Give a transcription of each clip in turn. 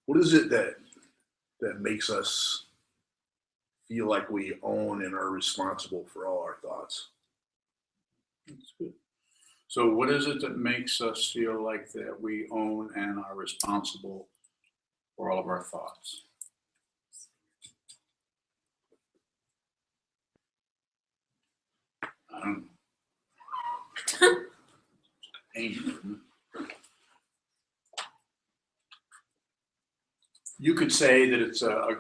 What is it that makes us feel like we own and are responsible for all our thoughts? That's good. So what is it that makes us feel like that we own and are responsible for all of our thoughts? I don't know. Pain, isn't it? You could say that it's a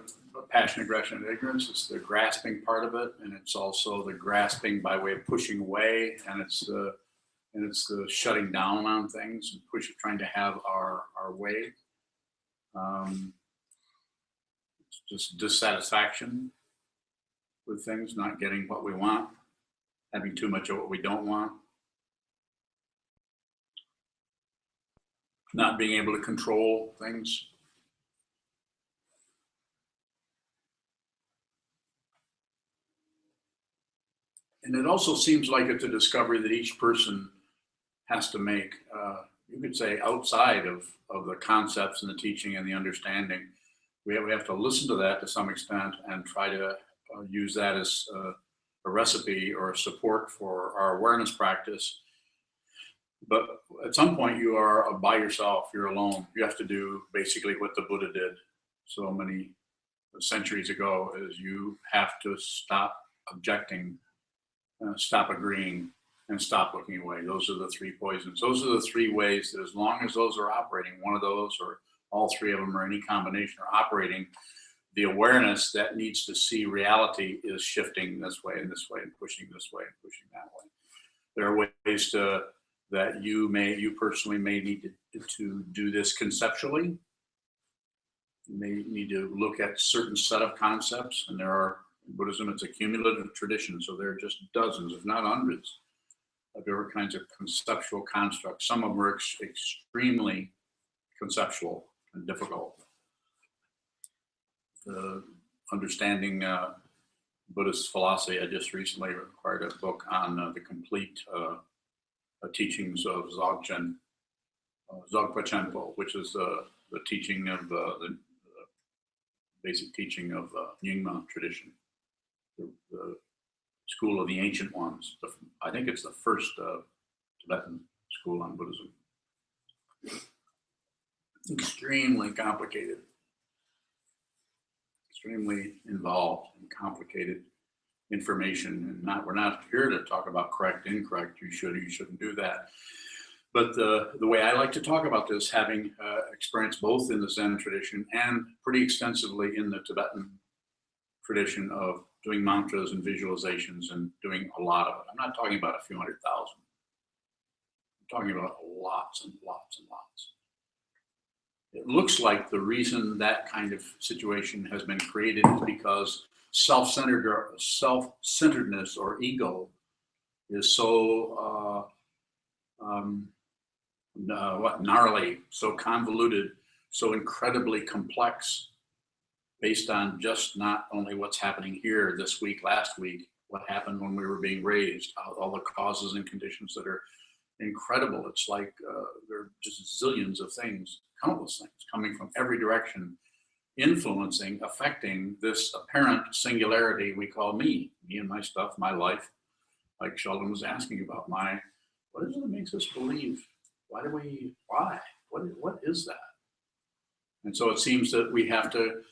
passion, aggression, and ignorance. It's the grasping part of it, and it's also the grasping by way of pushing away, and it's the shutting down on things and trying to have our way. It's just dissatisfaction with things, not getting what we want, having too much of what we don't want, not being able to control things. And it also seems like it's a discovery that each person has to make. You could say outside of the concepts and the teaching and the understanding, we have to listen to that to some extent and try to use that as a recipe or a support for our awareness practice. But at some point you are by yourself, you're alone. You have to do basically what the Buddha did so many centuries ago, is you have to stop objecting, stop agreeing, and stop looking away. Those are the three poisons. Those are the three ways that, as long as those are operating, one of those or all three of them or any combination are operating, the awareness that needs to see reality is shifting this way and this way and pushing this way and pushing that way. There are ways that you personally may need to do this conceptually. You may need to look at certain set of concepts, and there are, in Buddhism, it's a cumulative tradition, so there are just dozens, if not hundreds, of different kinds of conceptual constructs. Some of them are extremely conceptual and difficult. Understanding Buddhist philosophy, I just recently acquired a book on the complete teachings of Dzogchen, Dzogpa Chenpo, which is the teaching of the basic teaching of Nyingma tradition, the school of the ancient ones. I think it's the first Tibetan school on Buddhism. Extremely complicated, extremely involved and complicated information. And we're not here to talk about correct, incorrect, you should or you shouldn't do that. But the way I like to talk about this, having experienced both in the Zen tradition and pretty extensively in the Tibetan tradition of doing mantras and visualizations and doing a lot of it. I'm not talking about a few 100,000. I'm talking about lots and lots and lots. It looks like the reason that kind of situation has been created is because self-centeredness or ego is so gnarly, so convoluted, so incredibly complex, based on just not only what's happening here this week, last week, what happened when we were being raised, all the causes and conditions that are incredible. It's like there are just zillions of things, countless things coming from every direction, influencing, affecting this apparent singularity we call me and my stuff, my life. Like Sheldon was asking about, what is it that makes us believe? Why? What is that? And so it seems that we have to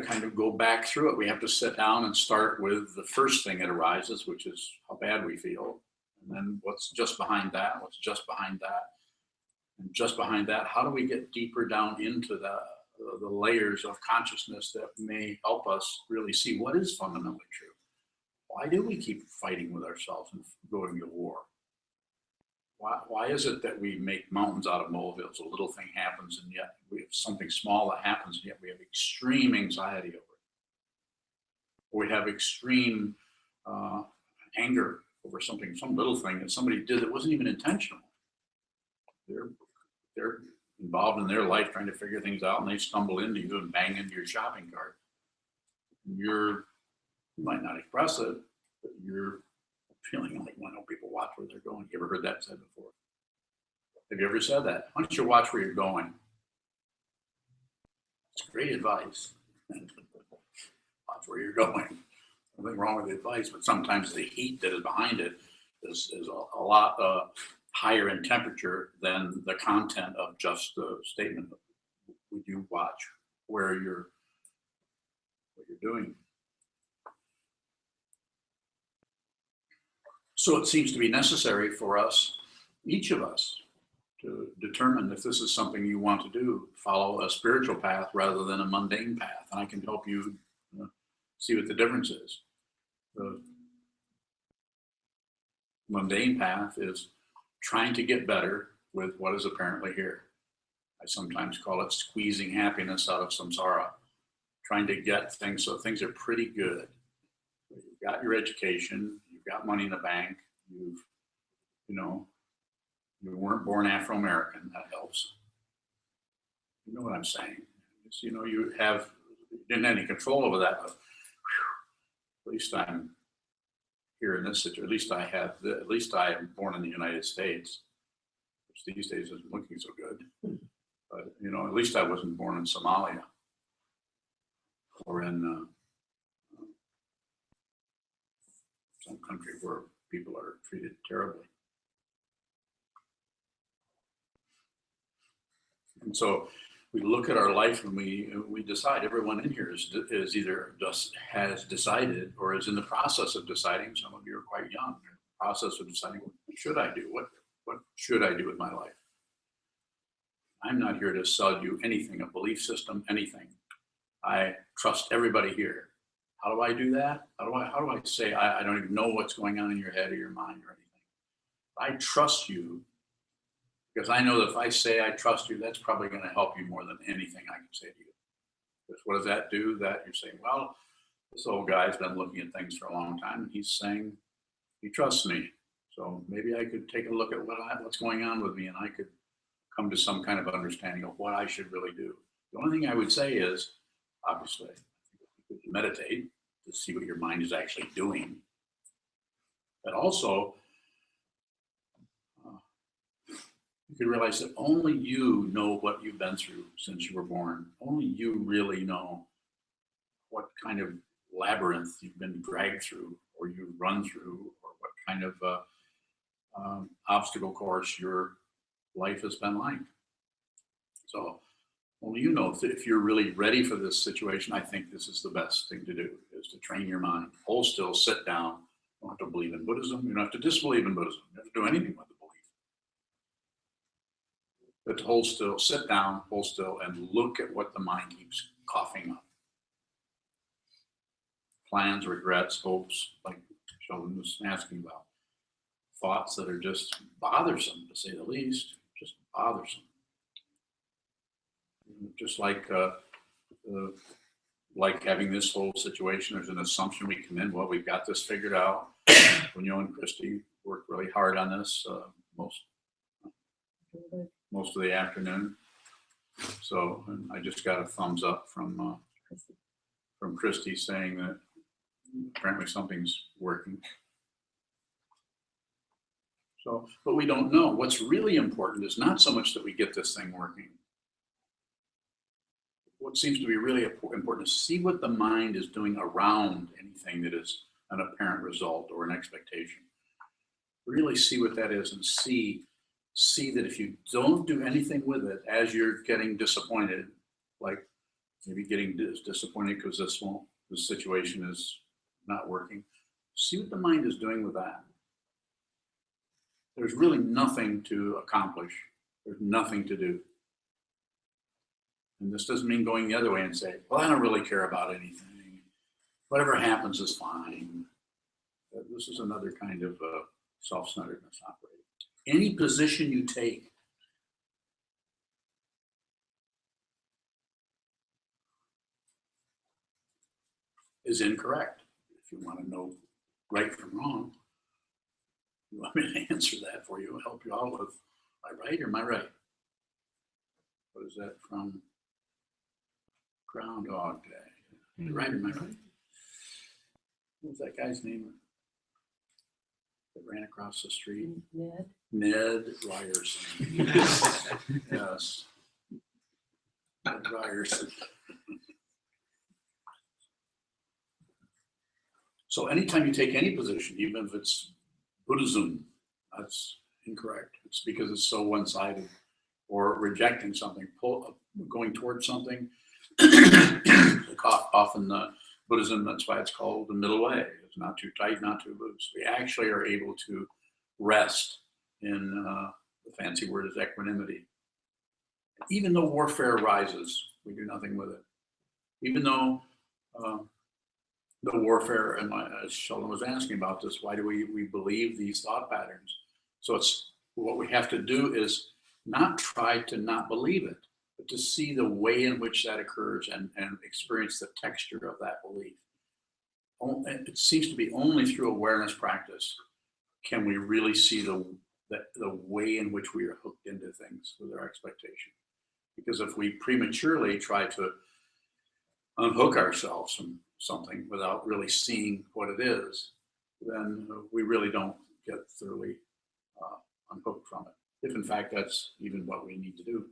kind of go back through it. We have to sit down and start with the first thing that arises, which is how bad we feel. And then what's just behind that, what's just behind that. And just behind that, how do we get deeper down into the layers of consciousness that may help us really see what is fundamentally true? Why do we keep fighting with ourselves and going to war? Why is it that we make mountains out of molehills? A little thing happens, and yet we have something small that happens, and yet we have extreme anxiety over it. Or we have extreme anger over some little thing that somebody did that wasn't even intentional. They're involved in their life trying to figure things out, and they stumble into you and bang into your shopping cart. And you might not express it, but you're feeling like, why don't people watch where they're going? You ever heard that said before? Have you ever said that? Why don't you watch where you're going? It's great advice. That's where you're going. Nothing wrong with the advice, but sometimes the heat that is behind it is a lot higher in temperature than the content of just the statement. Would you watch what you're doing? So it seems to be necessary for us, each of us, to determine if this is something you want to do. Follow a spiritual path rather than a mundane path. And I can help you see what the difference is. The mundane path is trying to get better with what is apparently here. I sometimes call it squeezing happiness out of samsara, trying to get things so things are pretty good. You've got your education, you've got money in the bank, you weren't born Afro-American, that helps. You know what I'm saying? It's, you didn't have any control over that, but at least I'm here in this situation. At least I am born in the United States, which these days isn't looking so good. But, at least I wasn't born in Somalia or in some country where people are treated terribly. And so we look at our life and we decide. Everyone in here is either just has decided or is in the process of deciding. Some of you are quite young. In the process of deciding, what should I do? What should I do with my life? I'm not here to sell you anything, a belief system, anything. I trust everybody here. How do I do that? How do I say I don't even know what's going on in your head or your mind or anything? I trust you because I know that if I say I trust you, that's probably going to help you more than anything I can say to you. Because what does that do? That you're saying, well, this old guy's been looking at things for a long time and he's saying he trusts me. So maybe I could take a look at what's going on with me and I could come to some kind of understanding of what I should really do. The only thing I would say is, obviously, meditate to see what your mind is actually doing. But also, you can realize that only you know what you've been through since you were born. Only you really know what kind of labyrinth you've been dragged through or you've run through or what kind of obstacle course your life has been like. So only you know if you're really ready for this situation. I think this is the best thing to do, is to train your mind. Hold still, sit down. You don't have to believe in Buddhism. You don't have to disbelieve in Buddhism. You don't have to do anything with the belief. But to hold still, sit down, hold still, and look at what the mind keeps coughing up. Plans, regrets, hopes, like Sheldon was asking about. Thoughts that are just bothersome, to say the least, just bothersome. Just like having this whole situation, there's an assumption we come in, well, we've got this figured out. Bunyo and Christy worked really hard on this most of the afternoon. So and I just got a thumbs up from Christy saying that apparently something's working. So, but we don't know. What's really important is not so much that we get this thing working. What seems to be really important is see what the mind is doing around anything that is an apparent result or an expectation. Really see what that is and see that if you don't do anything with it as you're getting disappointed, like maybe getting disappointed because this situation is not working, see what the mind is doing with that. There's really nothing to accomplish. There's nothing to do. And this doesn't mean going the other way and say, well, I don't really care about anything. Whatever happens is fine. This is another kind of self-centeredness operating. Any position you take is incorrect. If you want to know right from wrong, you want me to answer that for you and help you out with, am I right or am I right? What is that from? Groundhog Day. Am I right or am I right? What was that guy's name that ran across the street? Ned Ryerson. Yes. Ned Ryerson. So anytime you take any position, even if it's Buddhism, that's incorrect. It's because it's so one-sided, or rejecting something, going towards something. Often Buddhism, that's why it's called the middle way. It's not too tight, not too loose. We actually are able to rest in, the fancy word is equanimity. Even though warfare arises, we do nothing with it. Even though the warfare, and as Sheldon was asking about this, why do we believe these thought patterns? So it's what we have to do is not try to not believe it, but to see the way in which that occurs and experience the texture of that belief. It seems to be only through awareness practice can we really see the way in which we are hooked into things with our expectation. Because if we prematurely try to unhook ourselves from something without really seeing what it is, then we really don't get thoroughly unhooked from it. If in fact that's even what we need to do.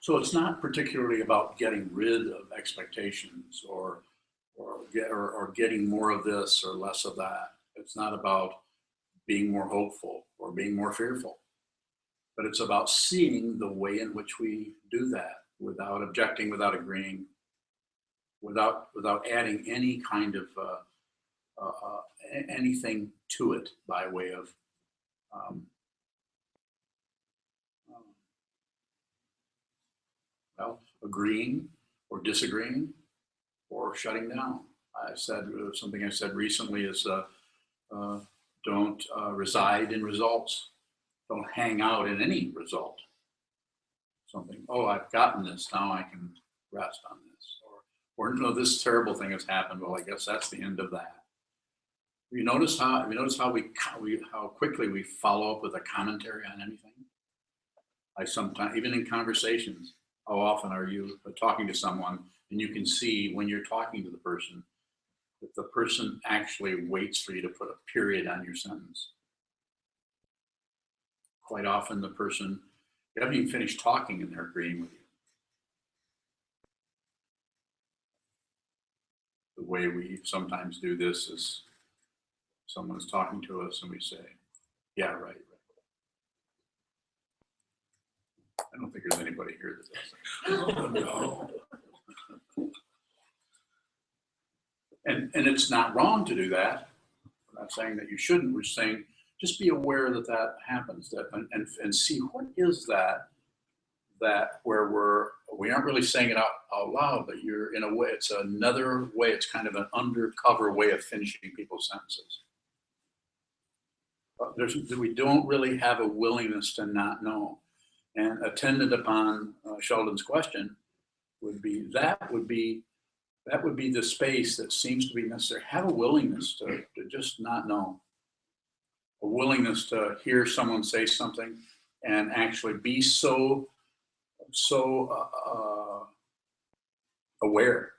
So it's not particularly about getting rid of expectations or getting more of this or less of that. It's not about being more hopeful or being more fearful, but it's about seeing the way in which we do that without objecting, without agreeing, without adding any kind of anything to it by way of well, agreeing or disagreeing or shutting down. I said something I said recently is don't reside in results. Don't hang out in any result. Something, oh, I've gotten this, now I can rest on this. Or no, this terrible thing has happened. Well, I guess that's the end of that. You notice how how quickly we follow up with a commentary on anything? I sometimes, even in conversations, how often are you talking to someone and you can see when you're talking to the person that the person actually waits for you to put a period on your sentence. Quite often the person, you haven't even finished talking and they're agreeing with you. The way we sometimes do this is someone is talking to us and we say, yeah, right. I don't think there's anybody here that does that. Oh, no. And it's not wrong to do that. We're not saying that you shouldn't. We're saying just be aware that that happens, that and see what is that where we aren't really saying it out loud, but you're in a way, it's another way, it's kind of an undercover way of finishing people's sentences. We don't really have a willingness to not know. And attendant upon Sheldon's question would be that would be the space that seems to be necessary. Have a willingness to just not know. A willingness to hear someone say something and actually be so aware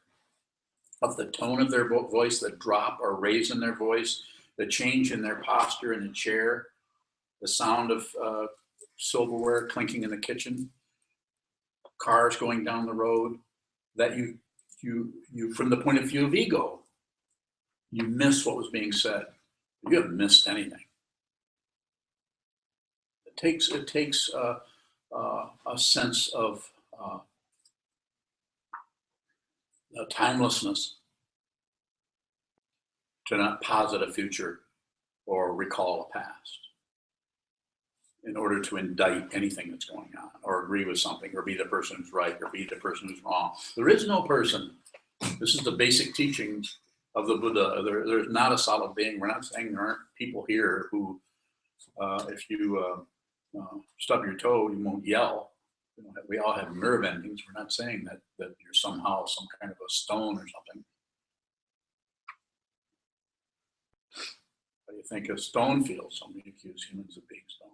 of the tone of their voice, the drop or raise in their voice, the change in their posture in the chair, the sound of silverware clinking in the kitchen, cars going down the road, that you from the point of view of ego, you miss what was being said. You haven't missed anything. It takes a sense of timelessness to not posit a future or recall a past in order to indict anything that's going on or agree with something or be the person who's right or be the person who's wrong. There is no person. This is the basic teachings of the Buddha. There's not a solid being. We're not saying there aren't people here who, if you stub your toe, you won't yell. We all have nerve endings. We're not saying that you're somehow some kind of a stone or something. How do you think a stone feels? Somebody accuse humans of being stones.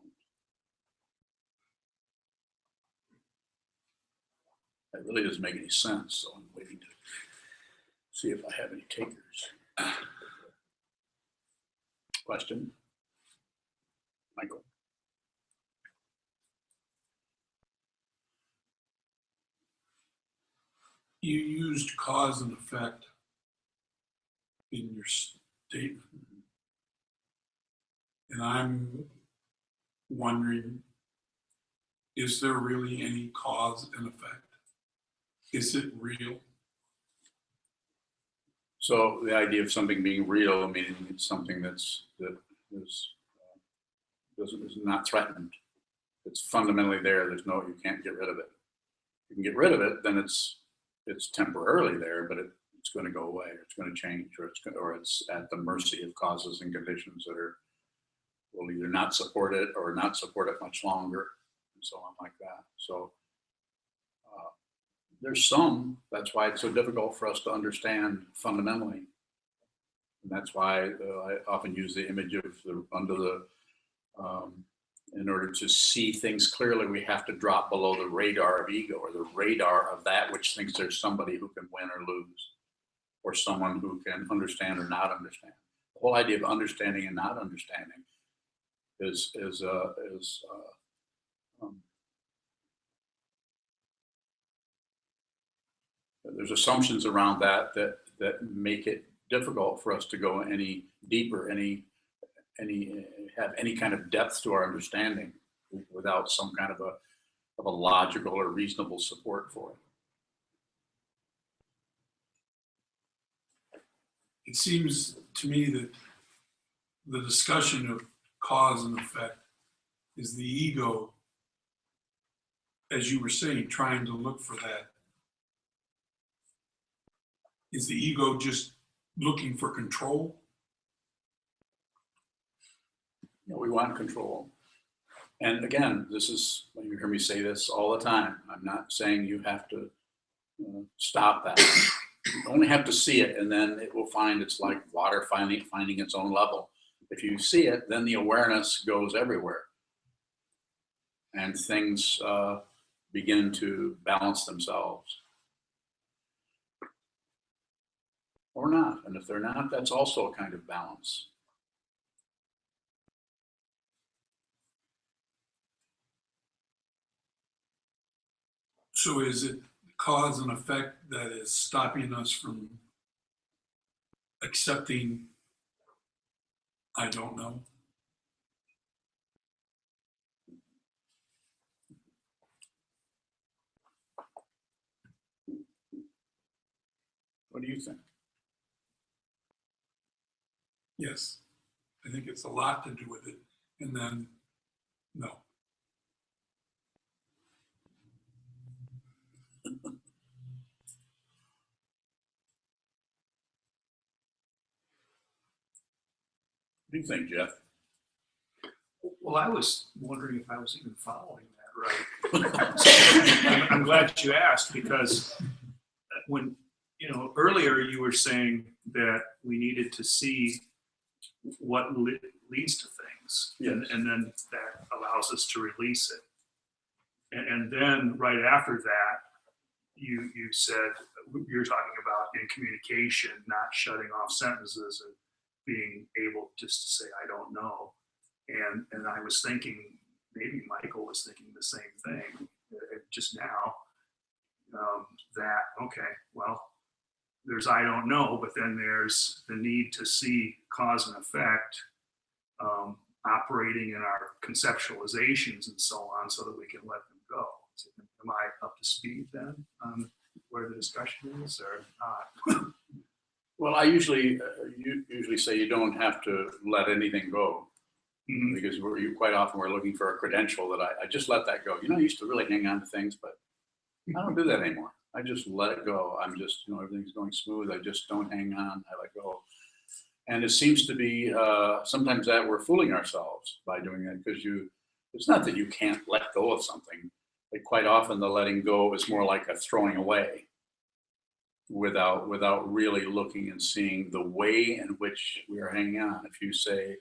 That really doesn't make any sense, so I'm waiting to see if I have any takers. Question? Michael? You used cause and effect in your statement. And I'm wondering, is there really any cause and effect? Is it real? So the idea of something being real, meaning it's something that is not threatened. It's fundamentally there. There's no, you can't get rid of it. You can get rid of it, then it's temporarily there, but it's going to go away. It's going to change, or it's at the mercy of causes and conditions that will either not support it or not support it much longer, and so on like that. So there's some. That's why it's so difficult for us to understand fundamentally, and that's why I often use the image of in order to see things clearly, we have to drop below the radar of ego, or the radar of that which thinks there's somebody who can win or lose, or someone who can understand or not understand. The whole idea of understanding and not understanding there's assumptions around that make it difficult for us to go any deeper, have any kind of depth to our understanding without some kind of a logical or reasonable support for it. It seems to me that the discussion of cause and effect is the ego, as you were saying, trying to look for that. Is the ego just looking for control? We want control. And again, you hear me say this all the time. I'm not saying you have to stop that. You only have to see it, and then it will find it's like water finding its own level. If you see it, then the awareness goes everywhere. And things begin to balance themselves. Or not. And if they're not, that's also a kind of balance. So is it cause and effect that is stopping us from accepting, I don't know? What do you think? Yes, I think it's a lot to do with it. And then, no. What do you think, Jeff? Well, I was wondering if I was even following that right. I'm glad you asked, because when, earlier you were saying that we needed to see what leads to things, Yes. and then that allows us to release it. And then right after that, you said, you're talking about in communication, not shutting off sentences and being able just to say, I don't know. And I was thinking, maybe Michael was thinking the same thing just now, that, okay, well, there's I don't know, but then there's the need to see cause and effect operating in our conceptualizations and so on, so that we can let them go. So, am I up to speed then on where the discussion is, or not? Well, I usually say you don't have to let anything go, because quite often we're looking for a credential that I just let that go. I used to really hang on to things, but I don't do that anymore. I just let it go. I'm just, everything's going smooth. I just don't hang on. I let go. And it seems to be sometimes that we're fooling ourselves by doing that, because it's not that you can't let go of something, but quite often the letting go is more like a throwing away without really looking and seeing the way in which we are hanging on. If you say,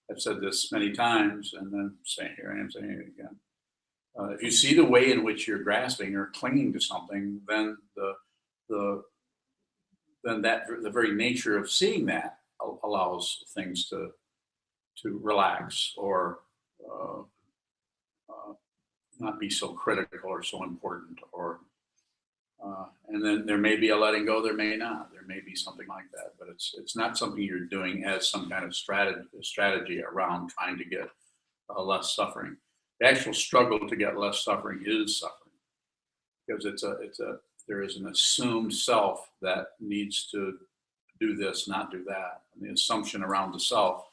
I've said this many times, and then here I am saying it again. If you see the way in which you're grasping or clinging to something, then the very nature of seeing that allows things to relax or not be so critical or so important, or and then there may be a letting go, there may not, there may be something like that, but it's not something you're doing as some kind of strategy around trying to get less suffering. The actual struggle to get less suffering is suffering, because there is an assumed self that needs to do this, not do that. And the assumption around the self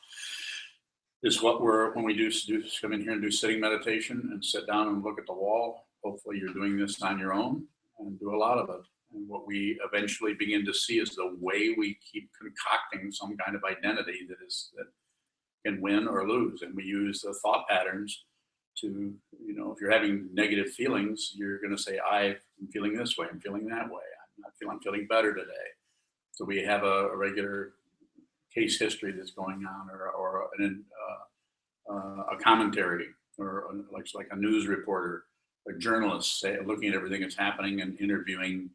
is what when we come in here and do sitting meditation and sit down and look at the wall. Hopefully you're doing this on your own and do a lot of it. And what we eventually begin to see is the way we keep concocting some kind of identity that can win or lose. And we use the thought patterns to, if you're having negative feelings, you're going to say, I'm feeling this way, I'm feeling that way, I'm feeling better today. So we have a regular case history that's going on, or a commentary, or like a news reporter, a journalist looking at everything that's happening and interviewing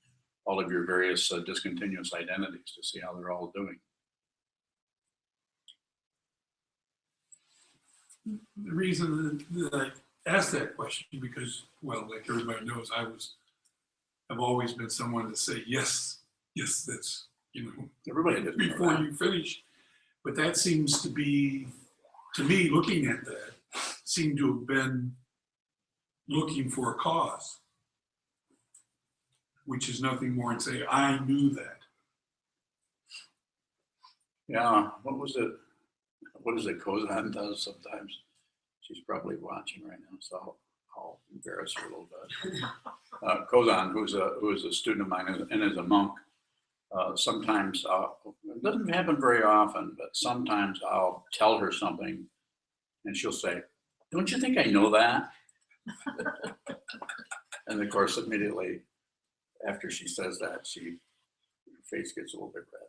all of your various discontinuous identities to see how they're all doing. The reason that I asked that question, because, well, like everybody knows, I've always been someone to say, yes, that's, Everybody did before you finish. But that seems to be, to me, looking at that, seemed to have been looking for a cause, which is nothing more than say, I knew that. Yeah, what is it Kozan does sometimes? She's probably watching right now, so I'll embarrass her a little bit. Kozan, who is a student of mine and is a monk, sometimes it doesn't happen very often, but sometimes I'll tell her something and she'll say, don't you think I know that? And of course, immediately after she says that, her face gets a little bit red.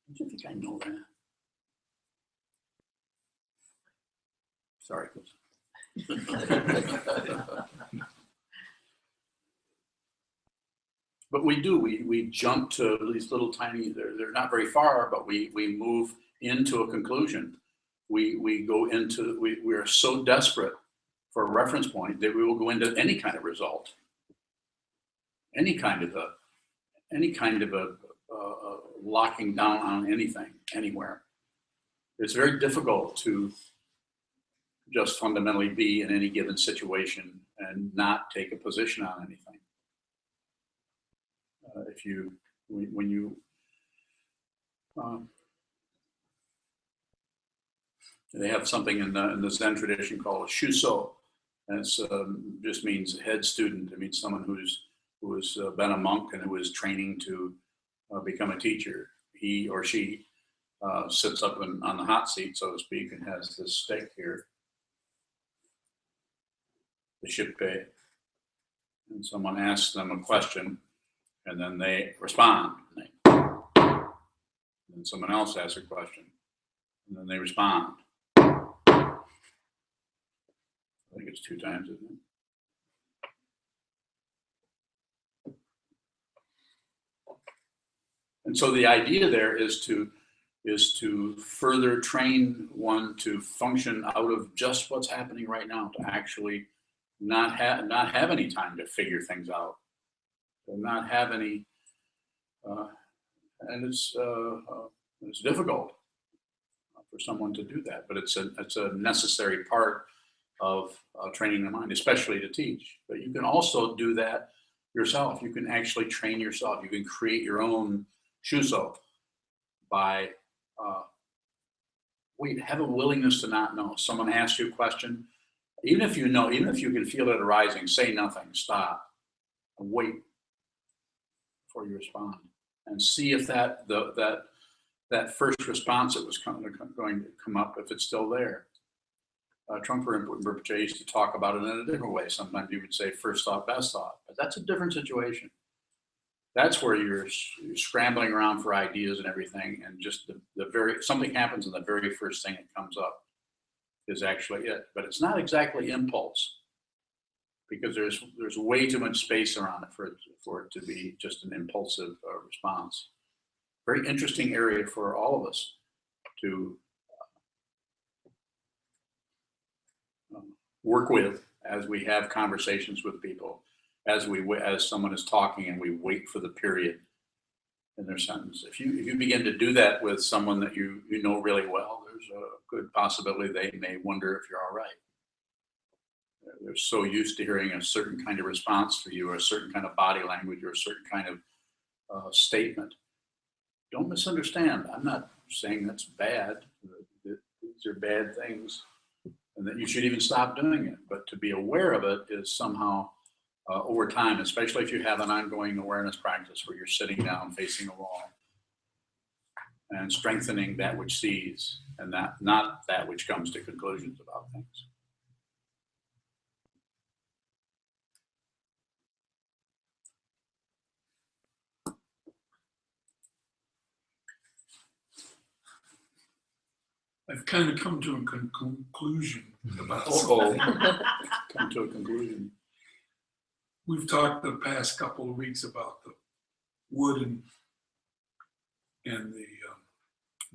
Don't you think I know that? Sorry, but we jump to these little tiny, they're not very far, but we move into a conclusion. We go into, we are so desperate for a reference point that we will go into any kind of result, any kind of a locking down on anything, anywhere. It's very difficult to just fundamentally be in any given situation and not take a position on anything. They have something in the Zen tradition called a shuso, and it just means head student. It means someone who's been a monk and who is training to become a teacher. He or she sits up on the hot seat, so to speak, and has this stick here, the shippei, and someone asks them a question, and then they respond. And then someone else asks a question, and then they respond. I think it's 2 times, isn't it? And so the idea there is to further train one to function out of just what's happening right now, to actually not have any time to figure things out, to not have any, and it's difficult for someone to do that, but it's a necessary part of training the mind, especially to teach. But you can also do that yourself. You can actually train yourself. You can create your own shuso by have a willingness to not know. Someone asks you a question, even if you know, even if you can feel it arising, say nothing, stop, and wait before you respond, and see if that first response that was going to come up, if it's still there. Trungpa Rinpoche used to talk about it in a different way. Sometimes you would say first thought, best thought, but that's a different situation. That's where you're scrambling around for ideas and everything, and just something happens and the very first thing that comes up is actually it, but it's not exactly impulse, because there's way too much space around it for it to be just an impulsive response. Very interesting area for all of us to work with as we have conversations with people, as someone is talking and we wait for the period in their sentence. If you begin to do that with someone that you know really well, there's a good possibility they may wonder if you're all right. They're so used to hearing a certain kind of response for you, or a certain kind of body language, or a certain kind of statement. Don't misunderstand. I'm not saying that's bad. These are bad things, and that you should even stop doing it. But to be aware of it is somehow over time, especially if you have an ongoing awareness practice where you're sitting down facing a wall and strengthening that which sees, and not that which comes to conclusions about things. I've kind of come to a conclusion about Uh-oh. something. Come to a conclusion. We've talked the past couple of weeks about the wood and the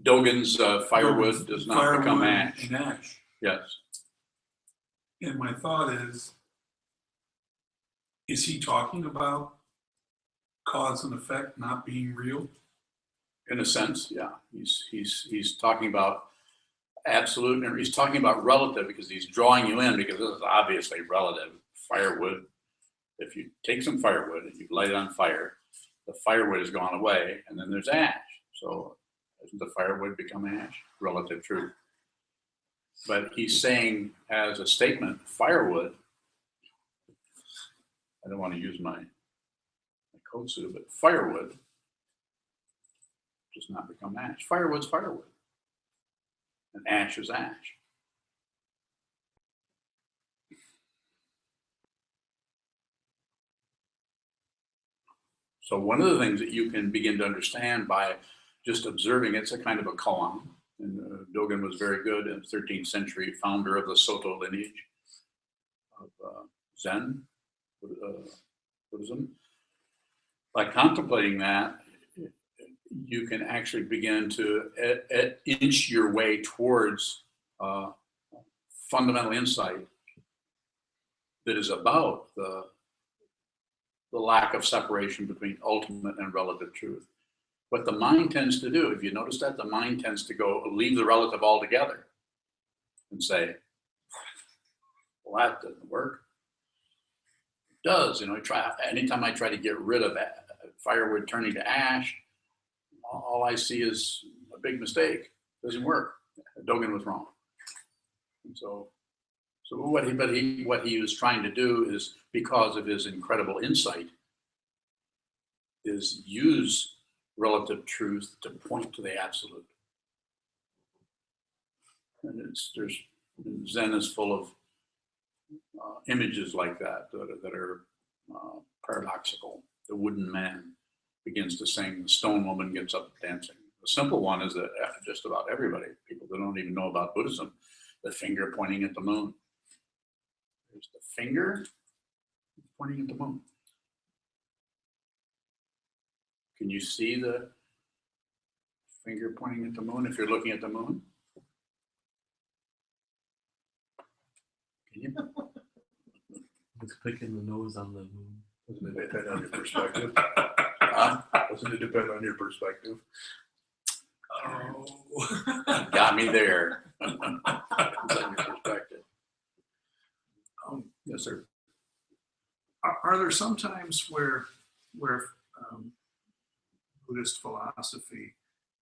Dogen's firewood does not become firewood ash. and ash. Yes. And my thought is he talking about cause and effect not being real? In a sense, yeah. He's talking about absolute, and he's talking about relative, because he's drawing you in, because this is obviously relative. Firewood, if you take some firewood and you light it on fire, the firewood has gone away, and then there's ash. So doesn't the firewood become ash? Relative truth. But he's saying, as a statement, firewood, I don't want to use my code suit, but firewood does not become ash. Firewood's firewood, and ash is ash. So one of the things that you can begin to understand by just observing, it's a kind of a koan. And Dogen was very good in the 13th century, founder of the Soto lineage of Zen Buddhism. By contemplating that, you can actually begin to inch your way towards fundamental insight that is about the lack of separation between ultimate and relative truth. What the mind tends to do, if you notice that, the mind tends to leave the relative altogether and say, well, that doesn't work. It does, anytime I try to get rid of firewood turning to ash, all I see is a big mistake. It doesn't work. Dogen was wrong. And so what he was trying to do is, because of his incredible insight, is use relative truth to point to the absolute. And Zen is full of images like that are paradoxical. The wooden man begins to sing, the stone woman gets up dancing. The simple one is that just about everybody, people that don't even know about Buddhism, the finger pointing at the moon. There's the finger pointing at the moon. Can you see the finger pointing at the moon if you're looking at the moon? Can you? It's clicking the nose on the moon. Doesn't it depend on your perspective? Huh? Doesn't it depend on your perspective? Oh. Got me there. Depends on your perspective. Yes, sir. Are there some times where Buddhist philosophy,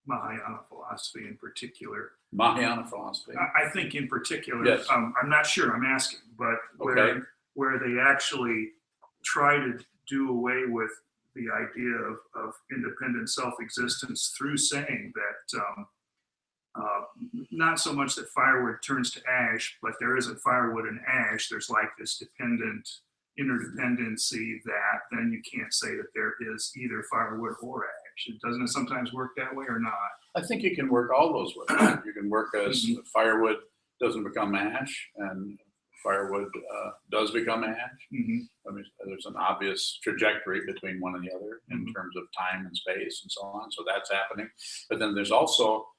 Mahayana philosophy in particular, Mahayana philosophy. I think in particular, Yes. I'm not sure, I'm asking, but Okay. where they actually try to do away with the idea of independent self-existence through saying that not so much that firewood turns to ash, but there isn't firewood and ash. There's like this interdependency that then you can't say that there is either firewood or ash. Doesn't it sometimes work that way or not? I think you can work all those ways. You can work as firewood doesn't become ash and firewood does become ash. Mhm. I mean, there's an obvious trajectory between one and the other in terms of time and space and so on. So that's happening. But then there's also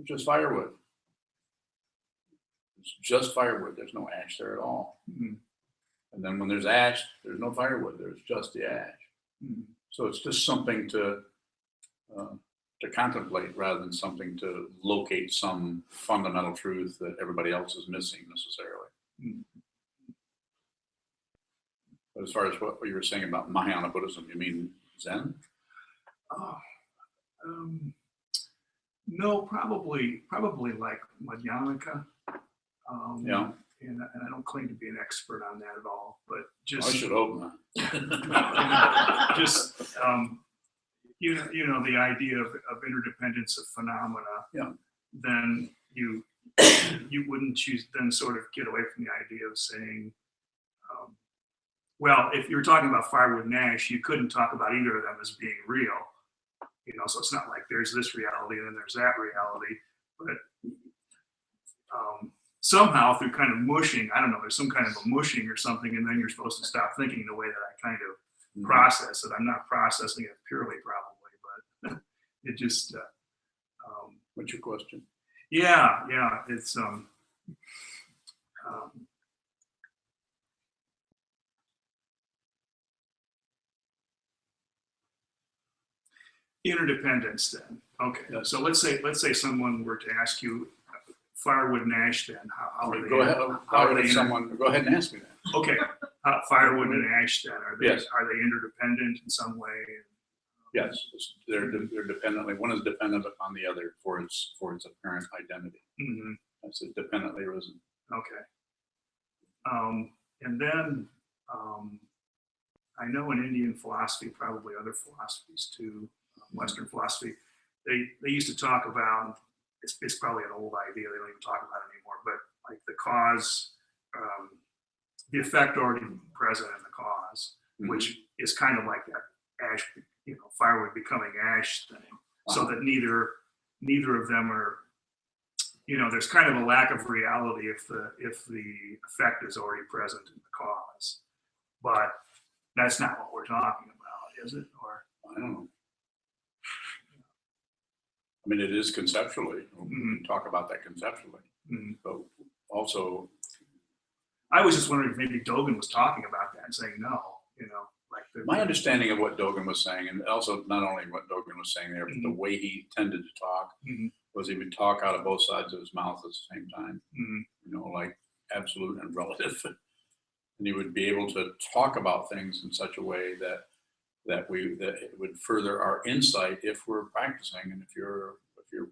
just firewood. It's just firewood. There's no ash there at all. Mhm. And then when there's ash, there's no firewood. There's just the ash. Mhm. So it's just something to contemplate rather than something to locate some fundamental truth that everybody else is missing necessarily. Mhm. But as far as what you were saying about Mahayana Buddhism, you mean Zen? Oh, no, probably like Madhyamaka. Yeah, And I don't claim to be an expert on that at all, but I just should hope not. just you know the idea of interdependence of phenomena. Yeah. Then you wouldn't choose then sort of get away from the idea of saying, well, if you're talking about firewood and ash, you couldn't talk about either of them as being real. You know, so it's not like there's this reality and then there's that reality, but somehow through kind of mushing, I don't know, there's some kind of a mushing or something, and then you're supposed to stop thinking the way that I kind of process it. I'm not processing it purely, probably, but it just. What's your question? Yeah, it's interdependence. Then, okay. Yes. So let's say someone were to ask you, firewood and ash. Then how are they? Go ahead. How are they? Go ahead and ask me that. Okay, firewood and ash. Then are they? Yes. Are they interdependent in some way? Yes, they're dependently. One is dependent upon the other for its apparent identity. Mm-hmm. That's it, dependently arisen. Okay. And then I know in Indian philosophy, probably other philosophies too, Western philosophy, they used to talk about, it's probably an old idea, they don't even talk about it anymore, but like the cause, the effect already present in the cause, which is kind of like that ash, firewood becoming ash thing, so that neither of them are, there's kind of a lack of reality if the effect is already present in the cause, but that's not what we're talking about, is it? Or I don't know. I mean, it is conceptually. We can talk about that conceptually, but also. I was just wondering if maybe Dogen was talking about that and saying no, like My understanding of what Dogen was saying, and also not only what Dogen was saying there, but the way he tended to talk was he would talk out of both sides of his mouth at the same time, like absolute and relative. And he would be able to talk about things in such a way that it would further our insight if we're practicing, and if you're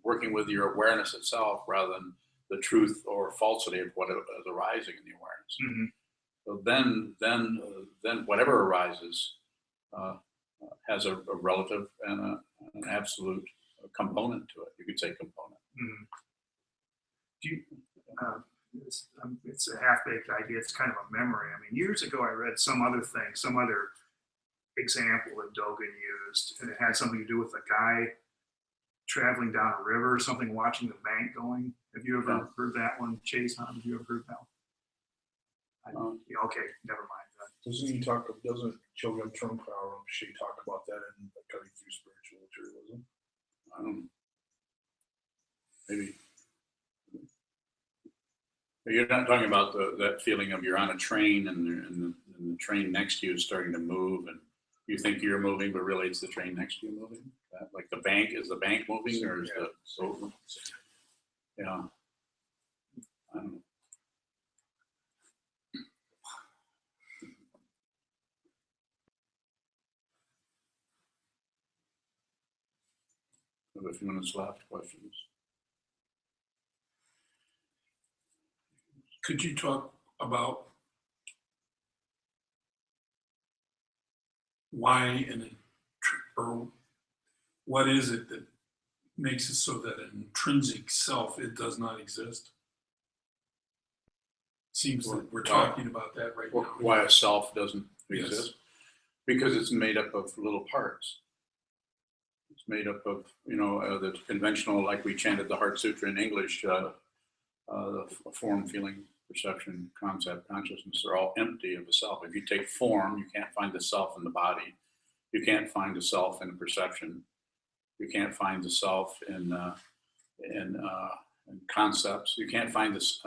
working with your awareness itself rather than the truth or falsity of what is arising in the awareness. So then whatever arises has a relative and an absolute component to it. You could say component. Do you, it's a half-baked idea. It's kind of a memory. I mean, years ago, I read some other example that Dogen used, and it had something to do with a guy traveling down a river or something, watching the bank going. Have you ever heard that one, Chase? Have you ever heard that one? Okay, never mind. Doesn't Chogyam Trungpa Rinpoche talk about that in Cutting Through Spiritual Materialism? I don't know. Maybe. You're not talking about that feeling of you're on a train and the train next to you is starting to move and you think you're moving, but really it's the train next to you moving. Like the bank moving, or is the boat? Yeah. I don't know. We have a few minutes left. Questions? Could you talk about why or what is it that makes it so that an intrinsic self, it does not exist? Seems that we're talking about that right now. Why a self doesn't Yes. exist? Because it's made up of little parts. It's made up of, the conventional, like we chanted the Heart Sutra in English, the form, feeling, perception, concept, consciousness are all empty of the self. If you take form, you can't find the self in the body. You can't find the self in perception. You can't find the self in concepts. You can't find this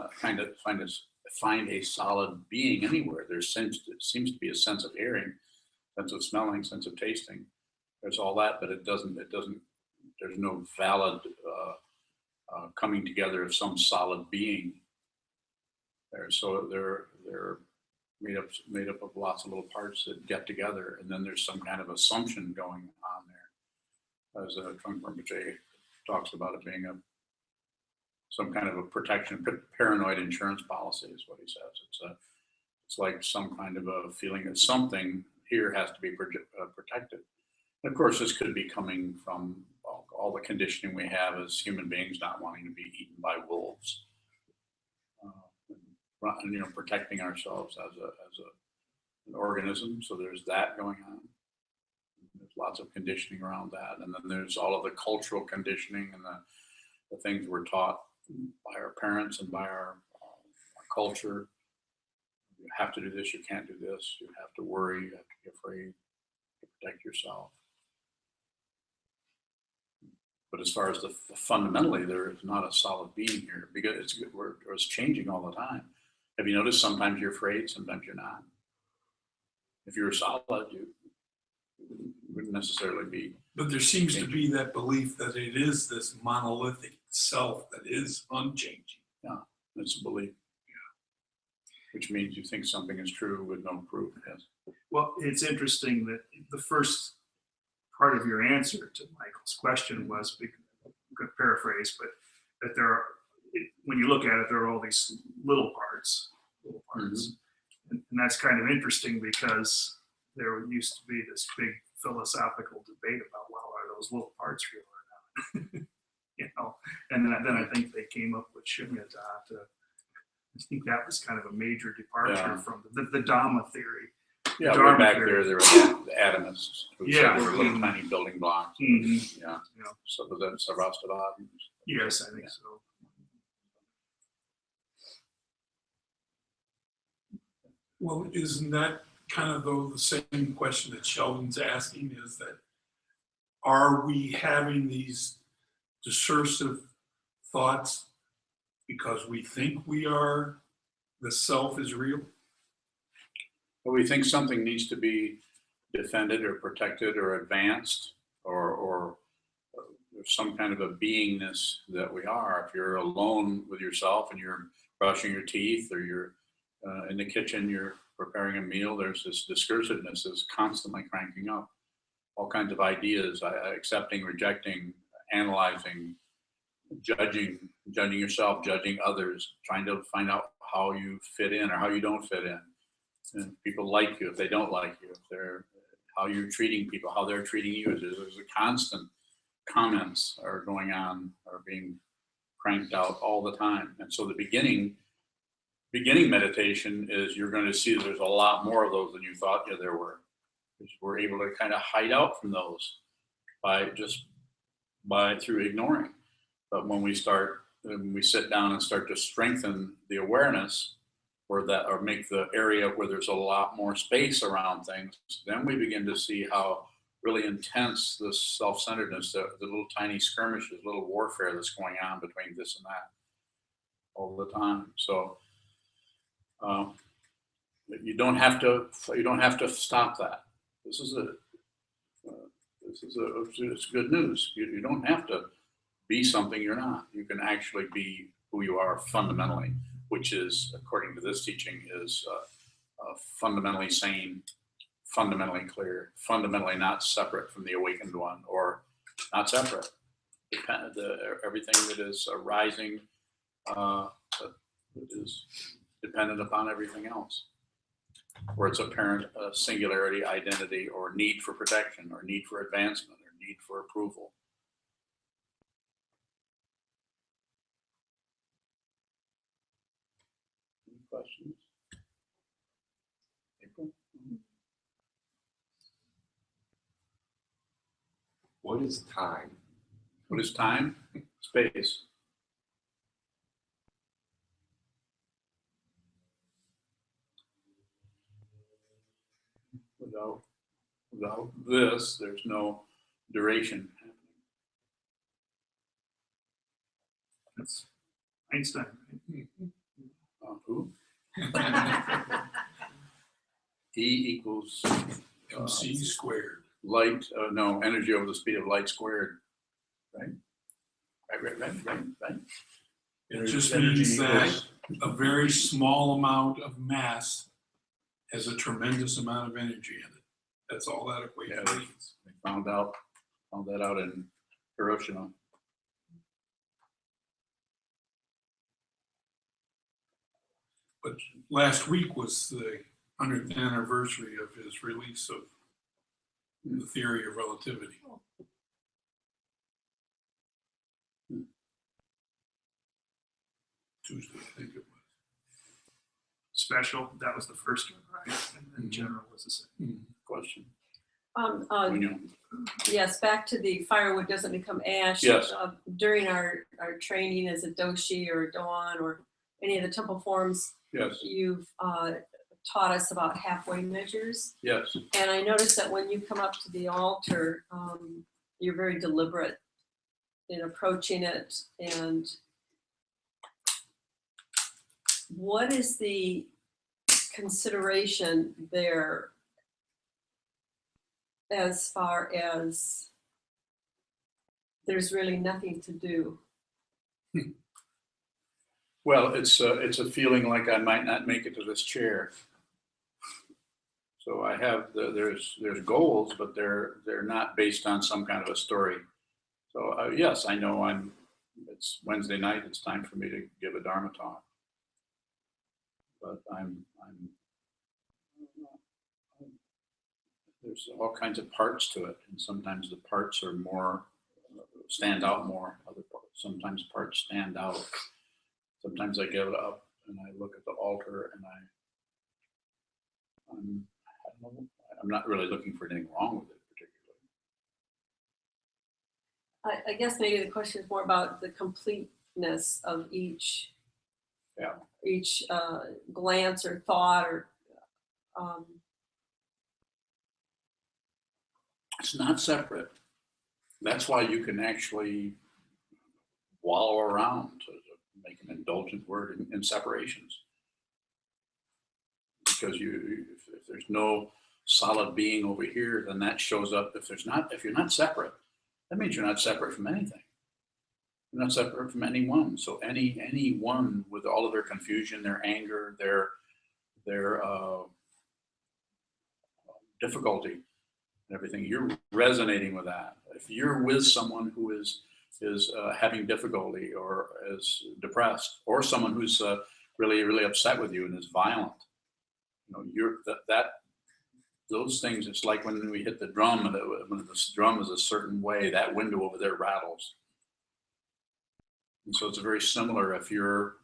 find a solid being anywhere. There seems to be a sense of hearing, sense of smelling, sense of tasting. There's all that, but it doesn't. There's no valid coming together of some solid being there. So they're made up of lots of little parts that get together, and then there's some kind of assumption going on there, as Trungpa Rinpoche talks about it being some kind of a protection, paranoid insurance policy is what he says. It's like some kind of a feeling that something here has to be protected. And of course, this could be coming from all the conditioning we have as human beings, not wanting to be eaten by wolves, and, protecting ourselves as an organism. So there's that going on. There's lots of conditioning around that, and then there's all of the cultural conditioning and the things we're taught by our parents and by our culture. You have to do this. You can't do this. You have to worry. You have to be afraid to protect yourself. But as far as fundamentally, there is not a solid being here because it's changing all the time. Have you noticed sometimes you're afraid, sometimes you're not? If you're solid, you wouldn't necessarily be. But there seems to be that belief that it is this monolithic self that is unchanging. Yeah, it's a belief. Yeah. Which means you think something is true with no proof. Yes. Well, it's interesting that the first part of your answer to Michael's question was, good paraphrase, but that there are, when you look at it, there are all these little parts. Mm-hmm. And that's kind of interesting because there used to be this big philosophical debate about, well, are those little parts real or not? And then I think they came up with Shunyata. I think that was kind of a major departure from the Dhamma theory. Yeah, way back there were the atomists who said they were little tiny building blocks. Mm-hmm. Yeah. So was that Sarvastivada? Yes, I think so. Well, isn't that kind of though the same question that Sheldon's asking, is that are we having these discursive thoughts because we think the self is real? Well, we think something needs to be defended or protected or advanced or some kind of a beingness that we are. If you're alone with yourself and you're brushing your teeth or you're in the kitchen, you're preparing a meal, there's this discursiveness that's constantly cranking up. All kinds of ideas, accepting, rejecting, analyzing, judging yourself, judging others, trying to find out how you fit in or how you don't fit in. And people like you, if they don't like you, how you're treating people, how they're treating you. There's a constant comments are going on, are being cranked out all the time. And so the beginning meditation is you're going to see there's a lot more of those than you thought there were. Because we're able to kind of hide out from those through ignoring. But when we sit down and start to strengthen the awareness or make the area where there's a lot more space around things, then we begin to see how really intense this self-centeredness, the little tiny skirmishes, little warfare that's going on between this and that all the time. So you don't have to stop that. It's good news. You don't have to be something you're not. You can actually be who you are fundamentally, which is, according to this teaching, is fundamentally sane, fundamentally clear, fundamentally not separate from the awakened one, or not separate. Everything that is arising is dependent upon everything else, where it's apparent singularity, identity, or need for protection, or need for advancement, or need for approval. Any questions? April? What is time? What is time? Space. Without this, there's no duration happening. That's Einstein. Who? E equals MC squared. light, no, energy over the speed of light squared, right? Right. It just Energy means that equals- a very small amount of mass has a tremendous amount of energy in it. That's all that equation Yeah. means. We found that out in Hiroshima. But last week was the 100th anniversary of his release of the theory of relativity. Tuesday, I think it was. Special, that was the first one, right? And then general was the second. Question. Um, yes, back to the firewood doesn't become ash. Yes. During our training as a doshi or a doan or any of the temple forms, Yes, you've taught us about halfway measures. yes. And I noticed that when you come up to the altar, you're very deliberate in approaching it. And what is the consideration there as far as there's really nothing to do? Well, it's a feeling like I might not make it to this chair. So I have there's goals, but they're not based on some kind of a story. So yes, I know it's Wednesday night. It's time for me to give a Dharma talk. But there's all kinds of parts to it, and sometimes the parts are more stand out more. Sometimes parts stand out. Sometimes I get up and I look at the altar and I'm not really looking for anything wrong with it particularly. I guess maybe the question is more about the completeness of each glance or thought or It's not separate. That's why you can actually wallow around, to make an indulgent word, in separations. Because if there's no solid being over here, then that shows up. If you're not separate, that means you're not separate from anything. You're not separate from anyone. So anyone with all of their confusion, their anger, their difficulty, and everything, you're resonating with that. If you're with someone who is having difficulty or is depressed, or someone who's really upset with you and is violent, you're those things. It's like when we hit the drum, and when the drum is a certain way, that window over there rattles. And so it's very similar. If you're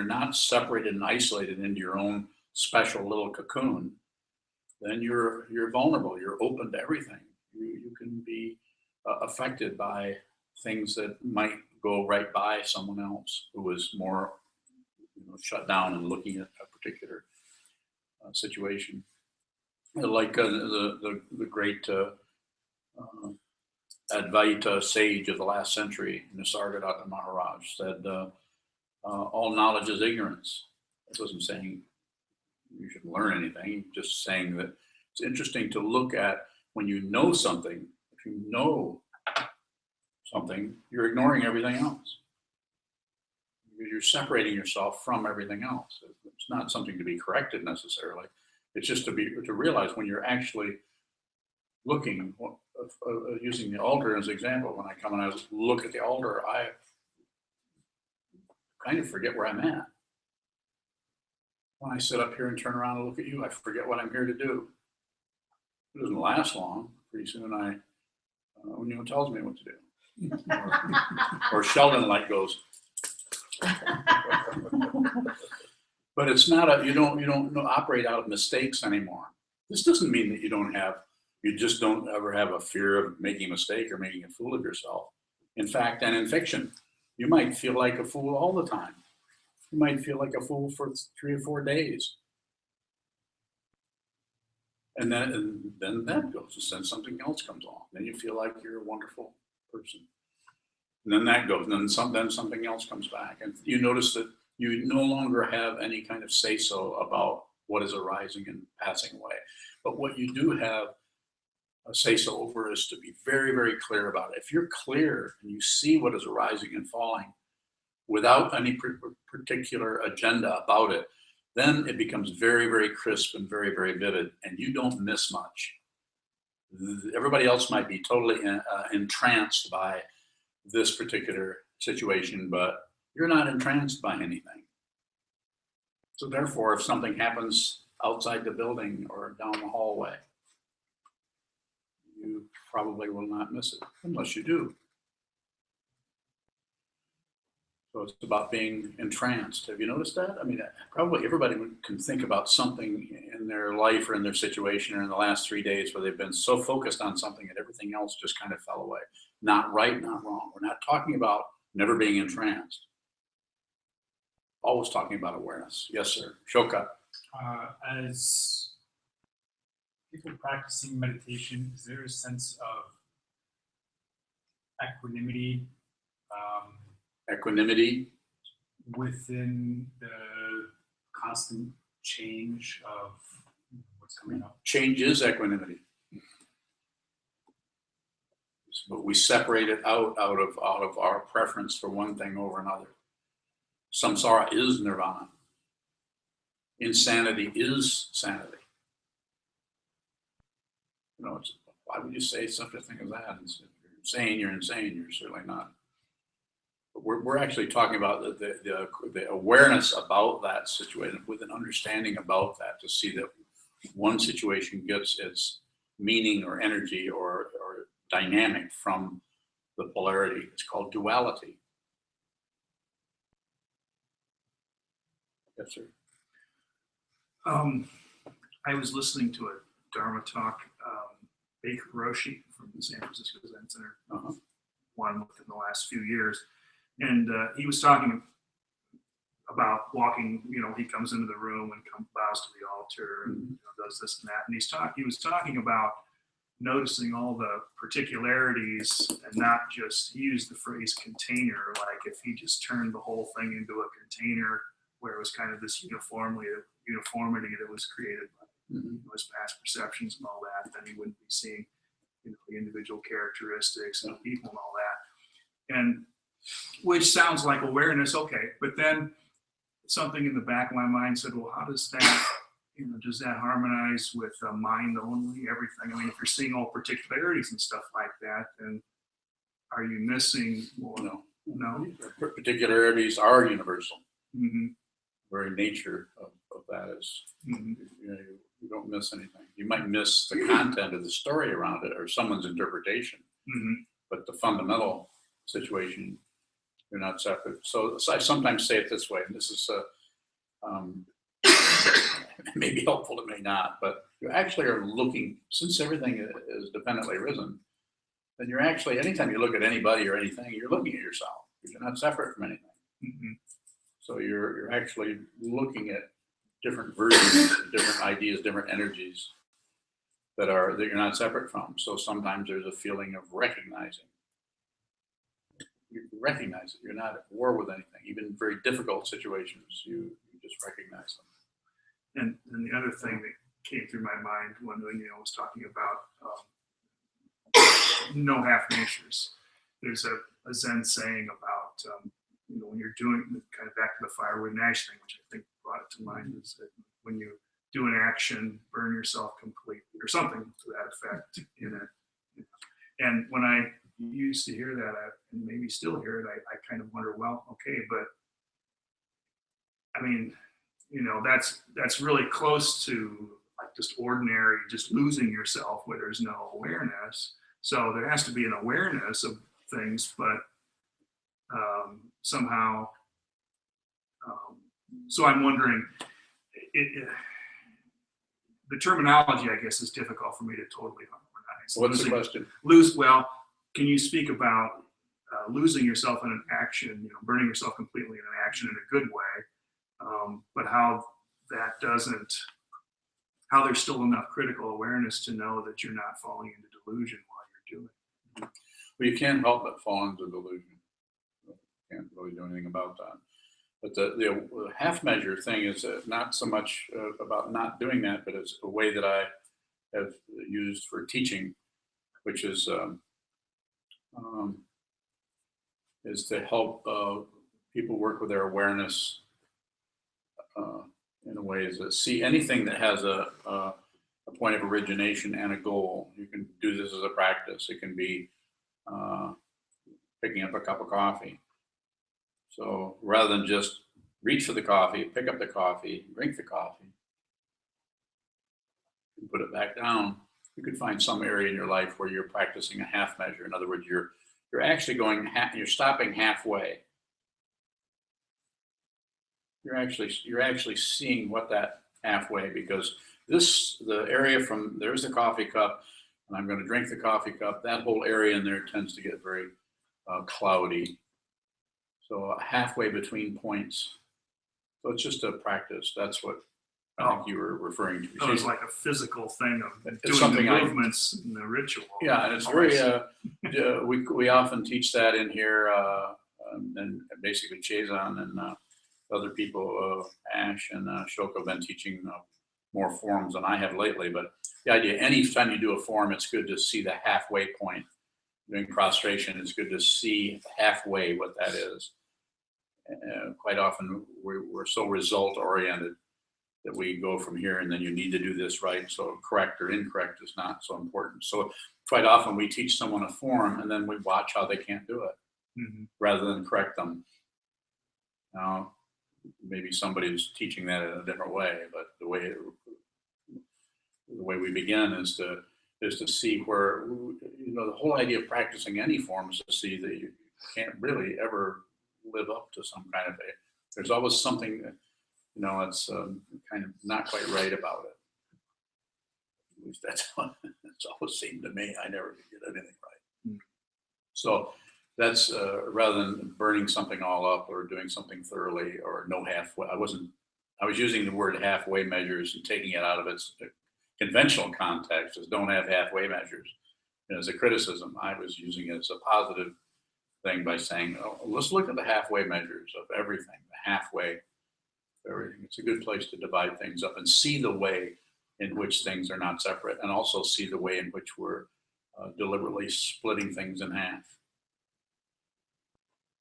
not separated and isolated into your own special little cocoon, then you're vulnerable. You're open to everything. You can be affected by things that might go right by someone else who is more shut down and looking at a particular situation. Like the great Advaita sage of the last century, Nisargadatta Maharaj, said, all knowledge is ignorance. That wasn't saying you shouldn't learn anything, just saying that it's interesting to look at when you know something. If you know something, you're ignoring everything else. You're separating yourself from everything else. It's not something to be corrected necessarily. It's just to realize when you're actually looking, using the altar as an example. When I come and I look at the altar, I kind of forget where I'm at. When I sit up here and turn around and look at you, I forget what I'm here to do. It doesn't last long. Pretty soon O'Neill tells me what to do. or Sheldon light goes. But it's not you don't operate out of mistakes anymore. This doesn't mean that you don't have You just don't ever have a fear of making a mistake or making a fool of yourself. In fact, and in fiction, you might feel like a fool all the time. You might feel like a fool for 3 or 4 days. And then that goes, and then something else comes along. Then you feel like you're a wonderful person. And then that goes, and then something else comes back. And you notice that you no longer have any kind of say-so about what is arising and passing away. But what you do have a say-so over is to be very, very clear about it. If you're clear and you see what is arising and falling without any particular agenda about it, then it becomes very, very crisp and very, very vivid, and you don't miss much. Everybody else might be totally entranced by this particular situation, but you're not entranced by anything. So therefore, if something happens outside the building or down the hallway, you probably will not miss it, unless you do. So it's about being entranced. Have you noticed that? I mean, probably everybody can think about something in their life or in their situation or in the last 3 days where they've been so focused on something that everything else just kind of fell away. Not right, not wrong. We're not talking about never being entranced. Always talking about awareness. Yes, sir. Shoka. As people practicing meditation, is there a sense of equanimity Equanimity. within the constant change of what's coming up? Change is equanimity. But we separate it out of our preference for one thing over another. Samsara is nirvana. Insanity is sanity. You know, why would you say such a thing as that? If you're insane, you're insane. You're certainly not. But we're actually talking about the awareness about that situation with an understanding about that, to see that one situation gets its meaning or energy or dynamic from the polarity. It's called duality. Yes, sir. I was listening to a Dharma talk, Baker Roshi from the San Francisco Zen Center, one within the last few years. And he was talking about walking, you know, he comes into the room and bows to the altar and you know, does this and that. And he was talking about noticing all the particularities and not just, he used the phrase container, like if he just turned the whole thing into a container where it was kind of this uniformity that was created by his past perceptions and all that, then he wouldn't be seeing, you know, the individual characteristics and people and all that. And which sounds like awareness, okay, but then something in the back of my mind said, well, how does that, you know, does that harmonize with mind only, everything? I mean, if you're seeing all particularities and stuff like that, then are you missing? Well, no. Particularities are universal. Mm-hmm. Very nature of that is, Mm-hmm. you know, you don't miss anything. You might miss the content of the story around it or someone's interpretation, but the fundamental situation, you're not separate. So I sometimes say it this way, and this is it may be helpful, it may not, but you actually are looking, since everything is dependently risen, then you're actually, anytime you look at anybody or anything, you're looking at yourself. You're not separate from anything. Mm-hmm. So you're actually looking at different versions, different ideas, different energies that you're not separate from. So sometimes there's a feeling of recognizing. You recognize it. You're not at war with anything. Even in very difficult situations, you just recognize them. And the other thing that came through my mind when you know, was talking about no half measures. There's a Zen saying about you know, when you're doing, kind of back to the firewood and ash thing, which I think brought it to mind, is that when you do an action, burn yourself completely, or something to that effect in it. And when I used to hear that, and maybe still hear it, I kind of wonder, well, okay, but I mean, you know, that's really close to like just ordinary, just losing yourself where there's no awareness. So there has to be an awareness of things, but somehow, so I'm wondering, the terminology, I guess, is difficult for me to totally points. So what's the Losing- question? Well, can you speak about losing yourself in an action, burning yourself completely in an action in a good way, but how that doesn't, how there's still enough critical awareness to know that you're not falling into delusion while you're doing it. Well, you can't help but fall into delusion. Can't really do anything about that. But the half measure thing is not so much about not doing that, but it's a way that I have used for teaching, which is to help people work with their awareness in a way is that see anything that has a point of origination and a goal. You can do this as a practice. It can be picking up a cup of coffee. So rather than just reach for the coffee, pick up the coffee, drink the coffee, and put it back down, you could find some area in your life where you're practicing a half measure. In other words, you're actually going you're stopping halfway. You're actually seeing what that halfway, because the area from there's the coffee cup and I'm going to drink the coffee cup, that whole area in there tends to get very cloudy. So halfway between points. So it's just a practice. That's what I think you were referring to. So it's like a physical thing of It's doing something the movements in the ritual. Yeah, and it's very, we often teach that in here, and basically Chazon and other people, Ash and Shoko have been teaching more forms than I have lately, but the idea, anytime you do a form, it's good to see the halfway point. Doing prostration, it's good to see halfway what that is. Quite often we're so result oriented that we go from here and then you need to do this right. So correct or incorrect is not so important. So quite often we teach someone a form and then we watch how they can't do it rather than correct them. Now, maybe somebody's teaching that in a different way, but the way we begin is to see where, the whole idea of practicing any form is to see that you can't really ever live up to some kind of there's always something that, it's kind of not quite right about it. At least that's what it's always seemed to me. I never could get anything right. So that's rather than burning something all up or doing something thoroughly or no halfway. I was using the word halfway measures and taking it out of its conventional context as don't have halfway measures. And as a criticism, I was using it as a positive thing by saying, let's look at the halfway measures of everything, the halfway. Everything. It's a good place to divide things up and see the way in which things are not separate, and also see the way in which we're deliberately splitting things in half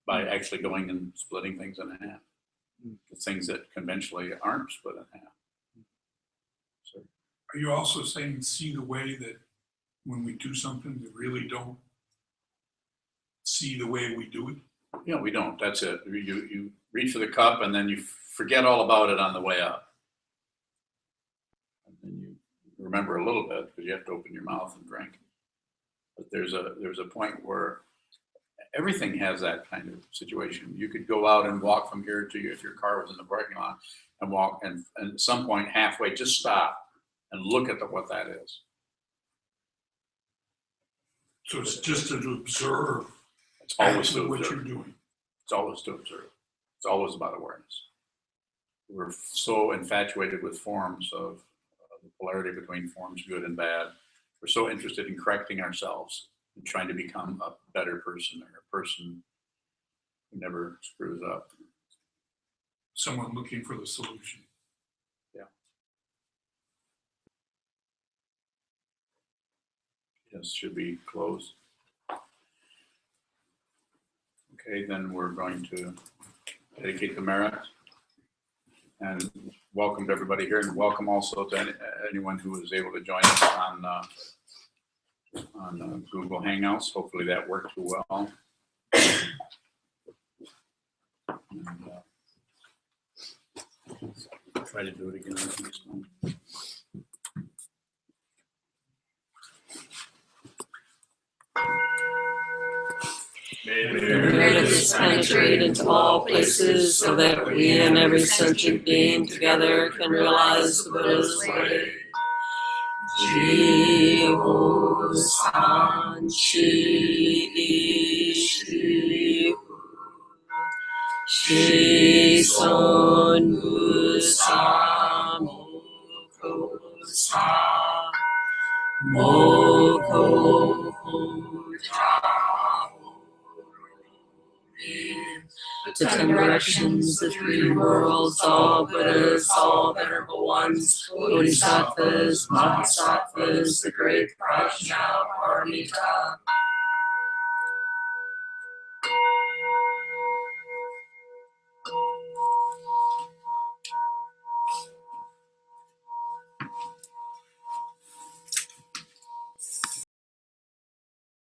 by actually going and splitting things in half. The things that conventionally aren't split in half. So, Are you also saying see the way that when we do something, we really don't see the way we do it? yeah, we don't. That's it. You reach for the cup and then you forget all about it on the way up. And then you remember a little bit because you have to open your mouth and drink. But there's a point where everything has that kind of situation. You could go out and walk from here to if your car was in the parking lot and walk and at some point halfway just stop and look at what that is. So it's just to observe It's always to actually what observe. you're doing. It's always to observe. It's always about awareness. We're so infatuated with forms of the polarity between forms, good and bad. We're so interested in correcting ourselves and trying to become a better person or a person who never screws up. Someone looking for the solution. Yes, should be closed. Okay, then we're going to dedicate the merit and welcome to everybody here, and welcome also to anyone who was able to join us on Google Hangouts. Hopefully that worked well. And, try to do it again next time. Merit penetrate into all places so that we and every sentient being together can realize the Buddha's way. Jiho San Chi Shi Shi Son Gu Sa Mo Sa Mo The 10 directions, the 3 worlds, all Buddhas, all venerable ones, Bodhisattvas, Bodhisattvas, the great Prajnaparamita,